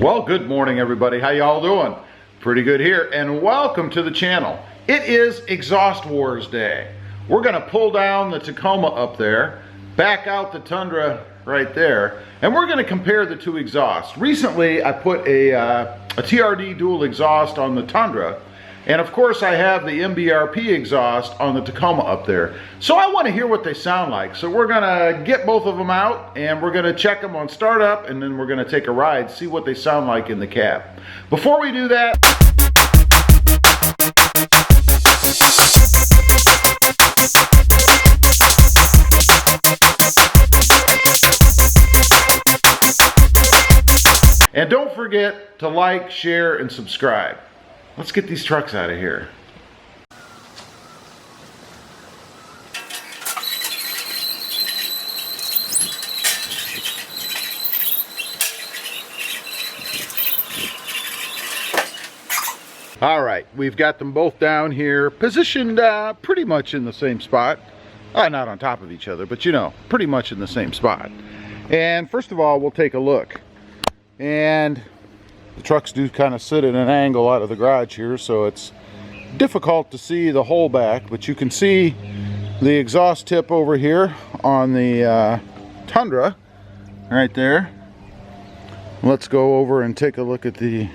Well, good morning everybody. How y'all doing? Pretty good here, and welcome to the channel. It is Exhaust Wars Day. We're gonna pull down the Tacoma up there, back out the Tundra right there, and we're gonna compare the two exhausts. Recently, I put a TRD Dual Exhaust on the Tundra, and of course I have the MBRP exhaust on the Tacoma up there. So I want to hear what they sound like. So we're gonna get both of them out and we're gonna check them on startup, and then we're gonna take a ride, see what they sound like in the cab. Before we do that, and don't forget to like, share, and subscribe. Let's get these trucks out of here. All right, we've got them both down here, positioned pretty much in the same spot. Not on top of each other, but you know, pretty much in the same spot. And first of all, we'll take a look. And the trucks do kind of sit at an angle out of the garage here, so it's difficult to see the whole back, but you can see the exhaust tip over here on the Tundra right there. Let's go over and take a look at the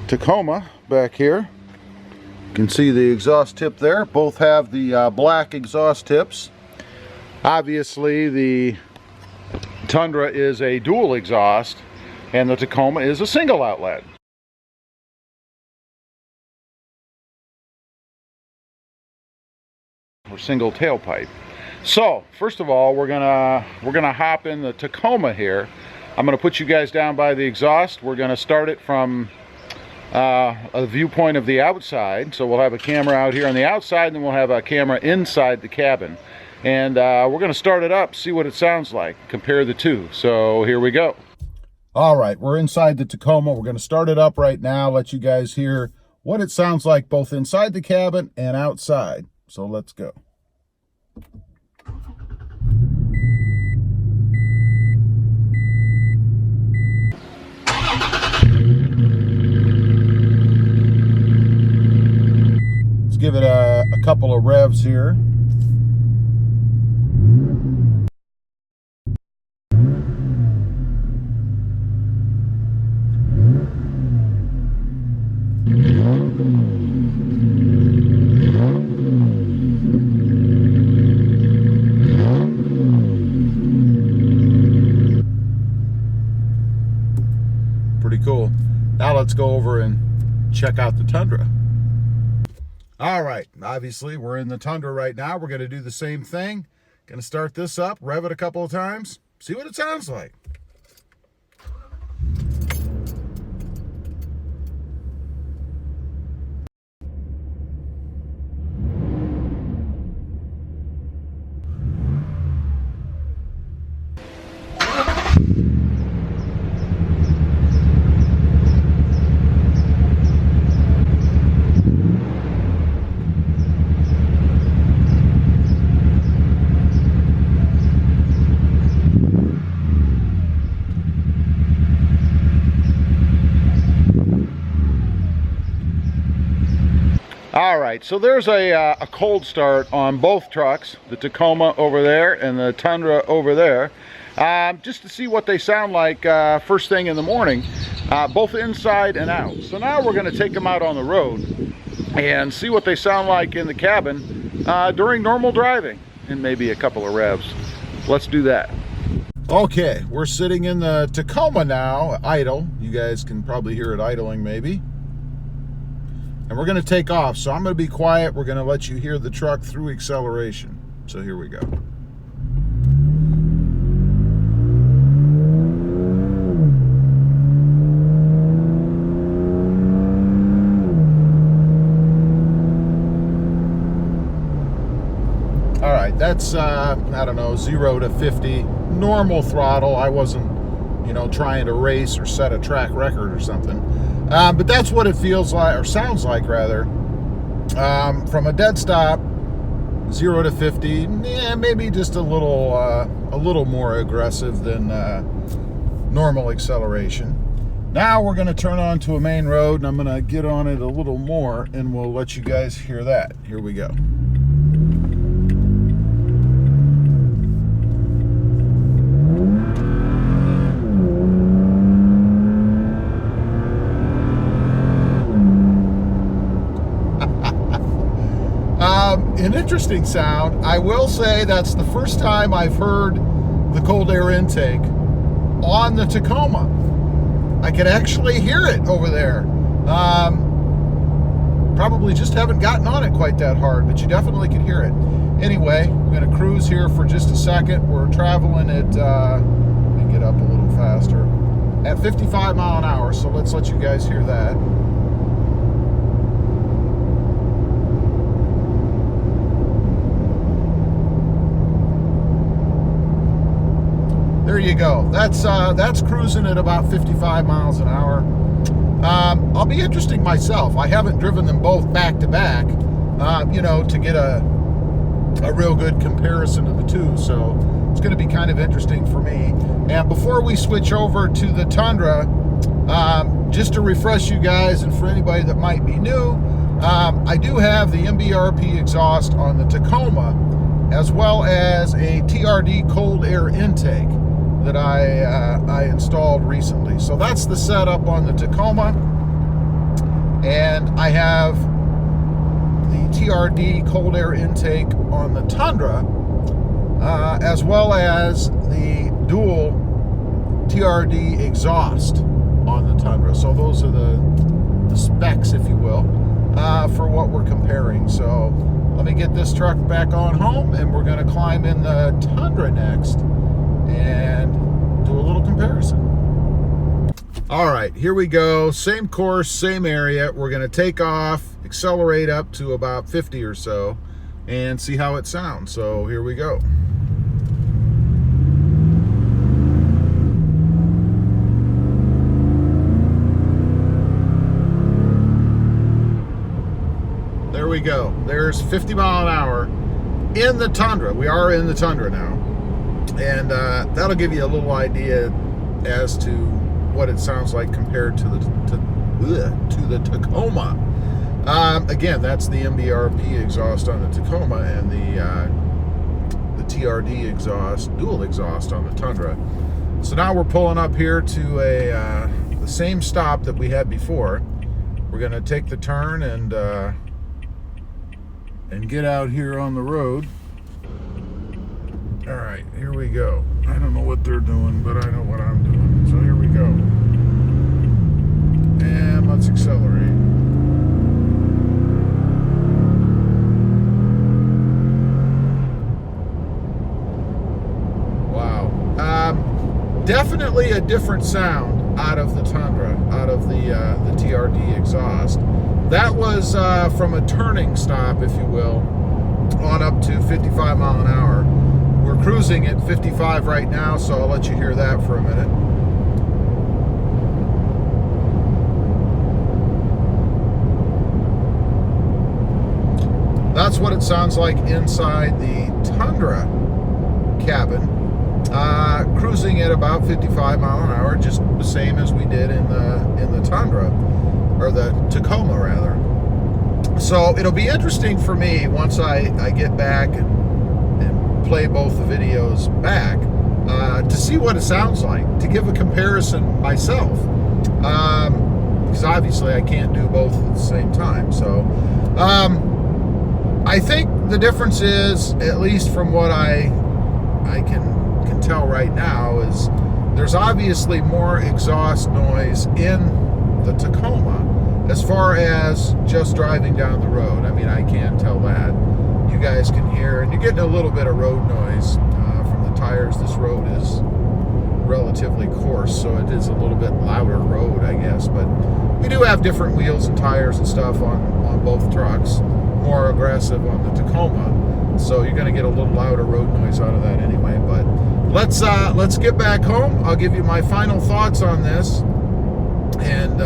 Tacoma back here. You can see the exhaust tip there. Both have the black exhaust tips. Obviously the Tundra is a dual exhaust and the Tacoma is a single outlet. Or single tailpipe. So first of all, we're gonna hop in the Tacoma here. I'm gonna put you guys down by the exhaust. We're gonna start it from a viewpoint of the outside. So we'll have a camera out here on the outside, and then we'll have a camera inside the cabin. And we're gonna start it up, see what it sounds like, compare the two. So here we go. All right, we're inside the Tacoma. We're going to start it up right now, let you guys hear what it sounds like both inside the cabin and outside. So let's go. Let's give it a couple of revs here. Pretty cool. Now let's go over and check out the Tundra. All right, obviously we're in the Tundra right now. We're going to do the same thing. Going to start this up, rev it a couple of times, see what it sounds like. All right, so there's a cold start on both trucks, the Tacoma over there and the Tundra over there, just to see what they sound like first thing in the morning, both inside and out. So now we're going to take them out on the road and see what they sound like in the cabin during normal driving, and maybe a couple of revs. Let's do that. Okay, we're sitting in the Tacoma now, idle. You guys can probably hear it idling maybe. And we're going to take off, so I'm going to be quiet. We're going to let you hear the truck through acceleration. So here we go. All right, that's, I don't know, 0 to 50, normal throttle. I wasn't, you know, trying to race or set a track record or something. But that's what it feels like, or sounds like rather. From a dead stop, 0 to 50, yeah, maybe just a little more aggressive than normal acceleration. Now we're going to turn on to a main road, and I'm going to get on it a little more, and we'll let you guys hear that. Here we go. An interesting sound. I will say that's the first time I've heard the cold air intake on the Tacoma. I could actually hear it over there. Probably just haven't gotten on it quite that hard, but you definitely could hear it. Anyway, I'm going to cruise here for just a second. We're traveling at, let me get up a little faster, at 55 mile an hour, so let's let you guys hear that. There you go. That's cruising at about 55 miles an hour. I'll be interesting myself. I haven't driven them both back to back, you know, to get a real good comparison of the two. So it's going to be kind of interesting for me. And before we switch over to the Tundra, just to refresh you guys and for anybody that might be new, I do have the MBRP exhaust on the Tacoma, as well as a TRD cold air intake that I installed recently. So that's the setup on the Tacoma, and I have the TRD cold air intake on the Tundra, as well as the dual TRD exhaust on the Tundra. So those are the specs, if you will, for what we're comparing. So let me get this truck back on home, and we're going to climb in the Tundra next and do a little comparison. All right, here we go. Same course, same area. We're going to take off, accelerate up to about 50 or so, and see how it sounds. So here we go. There we go. There's 50 mile an hour in the Tundra. We are in the Tundra now. And that'll give you a little idea as to what it sounds like compared to the Tacoma. Again, that's the MBRP exhaust on the Tacoma and the TRD exhaust, dual exhaust on the Tundra. So now we're pulling up here to the same stop that we had before. We're going to take the turn and get out here on the road. All right, here we go. I don't know what they're doing, but I know what I'm doing. So here we go. And let's accelerate. Wow. Definitely a different sound out of the Tundra, out of the TRD exhaust. That was from a turning stop, if you will, on up to 55 mile an hour. We're cruising at 55 right now, so I'll let you hear that for a minute. That's what it sounds like inside the Tundra cabin. Cruising at about 55 mile an hour, just the same as we did in the Tundra, or the Tacoma rather. So it'll be interesting for me once I get back and play both the videos back to see what it sounds like, to give a comparison myself, because obviously I can't do both at the same time. So I think the difference is, at least from what I can tell right now, is there's obviously more exhaust noise in the Tacoma as far as just driving down the road. I mean, I can't tell that. You guys can hear, and you're getting a little bit of road noise from the tires. This road is relatively coarse, so it is a little bit louder road, I guess. But we do have different wheels and tires and stuff on both trucks, more aggressive on the Tacoma, so you're going to get a little louder road noise out of that anyway. But let's get back home. I'll give you my final thoughts on this, and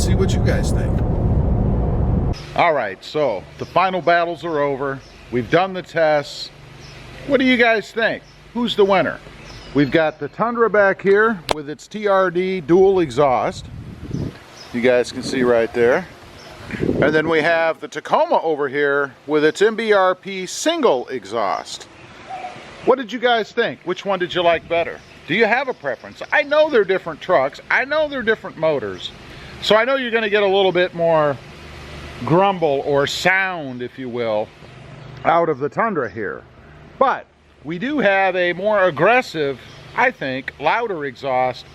see what you guys think. All right, so the final battles are over. We've done the tests. What do you guys think? Who's the winner? We've got the Tundra back here with its TRD Dual Exhaust. You guys can see right there. And then we have the Tacoma over here with its MBRP single exhaust. What did you guys think? Which one did you like better? Do you have a preference? I know they're different trucks. I know they're different motors. So I know you're going to get a little bit more grumble or sound, if you will, out of the Tundra here. But we do have a more aggressive, I think, louder exhaust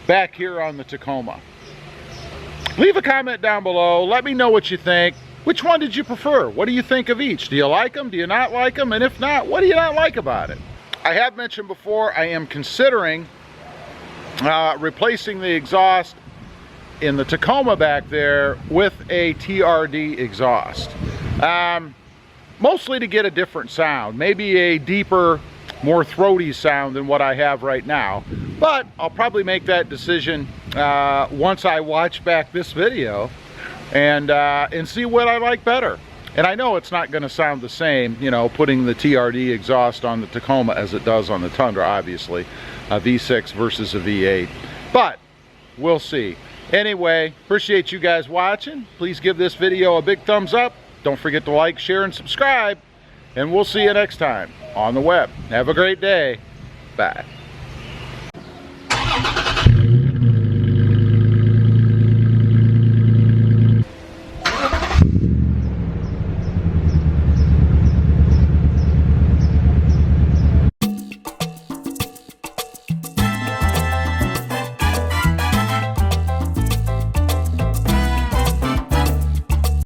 back here on the Tacoma. Leave a comment down below. Let me know what you think. Which one did you prefer? What do you think of each? Do you like them? Do you not like them? And if not, what do you not like about it? I have mentioned before, I am considering replacing the exhaust in the Tacoma back there with a TRD exhaust. Mostly to get a different sound. Maybe a deeper, more throaty sound than what I have right now. But I'll probably make that decision once I watch back this video and see what I like better. And I know it's not going to sound the same, you know, putting the TRD exhaust on the Tacoma as it does on the Tundra, obviously. A V6 versus a V8. But we'll see. Anyway, appreciate you guys watching. Please give this video a big thumbs up. Don't forget to like, share, and subscribe. And we'll see you next time on the web. Have a great day. Bye.